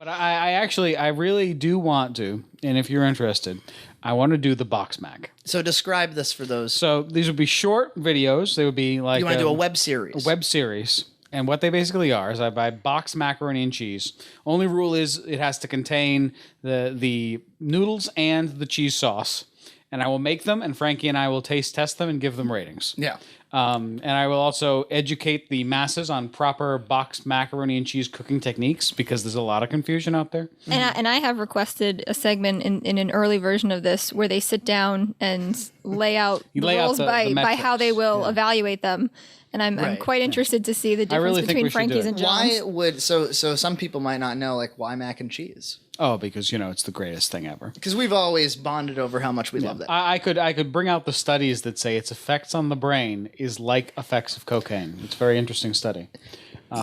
But I really do want to, and if you're interested, I want to do the BoxMac. So describe this for those. So these would be short videos. They would be like You want to do a web series. A web series. And what they basically are is I buy boxed macaroni and cheese. Only rule is it has to contain the noodles and the cheese sauce. And I will make them, and Frankie and I will taste test them and give them ratings. Yeah. And I will also educate the masses on proper boxed macaroni and cheese cooking techniques because there's a lot of confusion out there. And I have requested a segment in an early version of this where they sit down and lay out the rules by how they will evaluate them. And I'm quite interested to see the difference between Frankie's and John's. Why would so some people might not know, like, why mac and cheese? Oh, because it's the greatest thing ever. Because we've always bonded over how much we love that. I could bring out the studies that say its effects on the brain is like effects of cocaine. It's a very interesting study.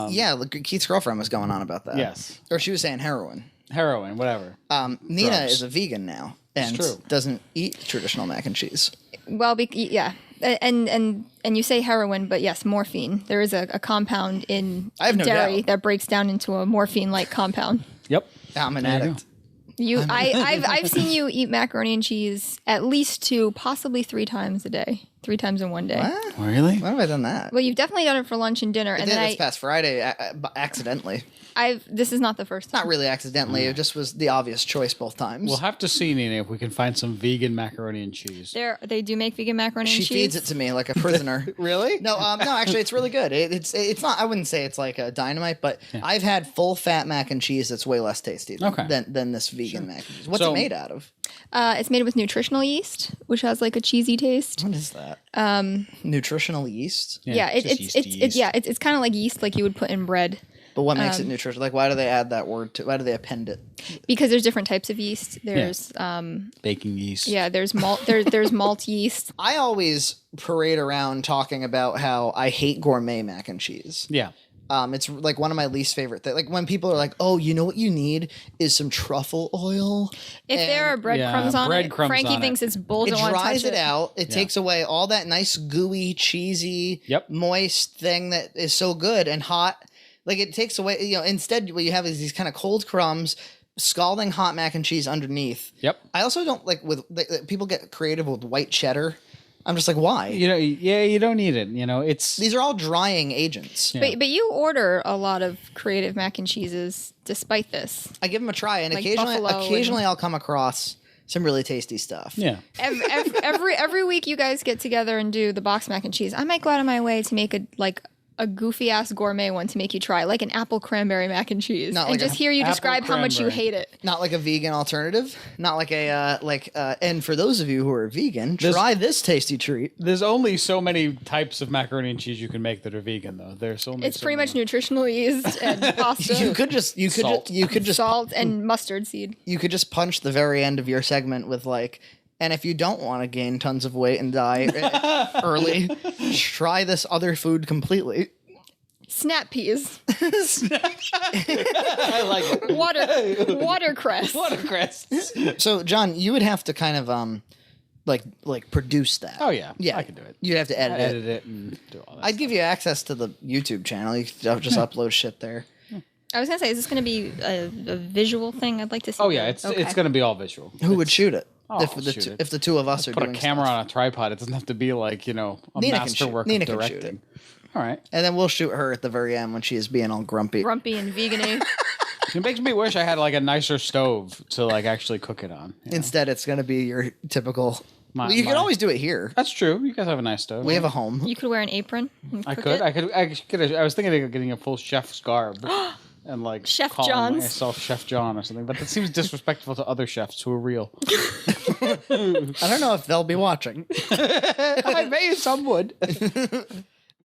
Yeah, look, Keith's girlfriend was going on about that. Yes. Or she was saying heroin. Heroin, whatever. Nina Drugs. is a vegan now and true. doesn't eat traditional mac and cheese. Well, yeah. And you say heroin, but yes, morphine. There is a compound in dairy that breaks down into a morphine-like compound. Yep. I'm an addict. I've seen you eat macaroni and cheese at least 2, possibly 3 times a day. 3 times in one day. What? Really? Why have I done that? Well, you've definitely done it for lunch and dinner. I did this past Friday accidentally. This is not the first time. Not really accidentally. It just was the obvious choice both times. We'll have to see, Nina, if we can find some vegan macaroni and cheese. They do make vegan macaroni and cheese. She feeds it to me like a prisoner. Really? No, actually, it's really good. It's not. I wouldn't say it's like a dynamite, but I've had full fat mac and cheese that's way less tasty than this vegan mac and cheese. What's it made out of? It's made with nutritional yeast, which has like a cheesy taste. What is that? Nutritional yeast. Yeah, it's kind of like yeast, like you would put in bread. But what makes it nutritional? Like, why do they add that word to? Why do they append it? Because there's different types of yeast. There's baking yeast. Yeah, there's malt. There's malt yeast. I always parade around talking about how I hate gourmet mac and cheese. Yeah. It's like one of my least favorite things. Like when people are like, "Oh, you know what you need is some truffle oil." If there are breadcrumbs on it, Frankie thinks it's bullshit. It dries it out. It takes away all that nice gooey, cheesy, moist thing that is so good and hot. Like it takes away. Instead, what you have is these kind of cold crumbs, scalding hot mac and cheese underneath. Yep. I also don't like people get creative with white cheddar. I'm just like, why? You don't need it. These are all drying agents. Yeah. But you order a lot of creative mac and cheeses despite this. I give them a try, and like occasionally I'll come across some really tasty stuff. Yeah. Every week you guys get together and do the box mac and cheese. I might go out of my way to make a goofy ass gourmet one to make you try, like an apple cranberry mac and cheese, and just hear you describe how much you hate it. Not like a vegan alternative, not like and for those of you who are vegan, try this tasty treat. There's only so many types of macaroni and cheese you can make that are vegan, though. There's only it's pretty much nutritional yeast and pasta. You could just salt and mustard seed. You could just punch the very end of your segment with like. And if you don't want to gain tons of weight and die early, try this other food completely. Snap peas. I like it. Watercress. Watercress. So, John, you would have to kind of like produce that. Oh yeah, I can do it. You'd have to edit it and do all that. I'd give you access to the YouTube channel. You could just upload shit there. I was gonna say, is this gonna be a visual thing? I'd like to see. Oh yeah, it's gonna be all visual. Who would shoot it? Oh, if the two of us are put doing a camera stuff. on a tripod, it doesn't have to be like a masterwork of directing. All right, and then we'll shoot her at the very end when she is being all grumpy and vegan-y. It makes me wish I had like a nicer stove to like actually cook it on. Instead, it's gonna be your typical. You could always do it here. That's true. You guys have a nice stove. We have a home. You could wear an apron. I could. I was thinking of getting a full chef's garb. And like Chef calling John's. myself Chef John or something, but that seems disrespectful to other chefs who are real. I don't know if they'll be watching. I may some would.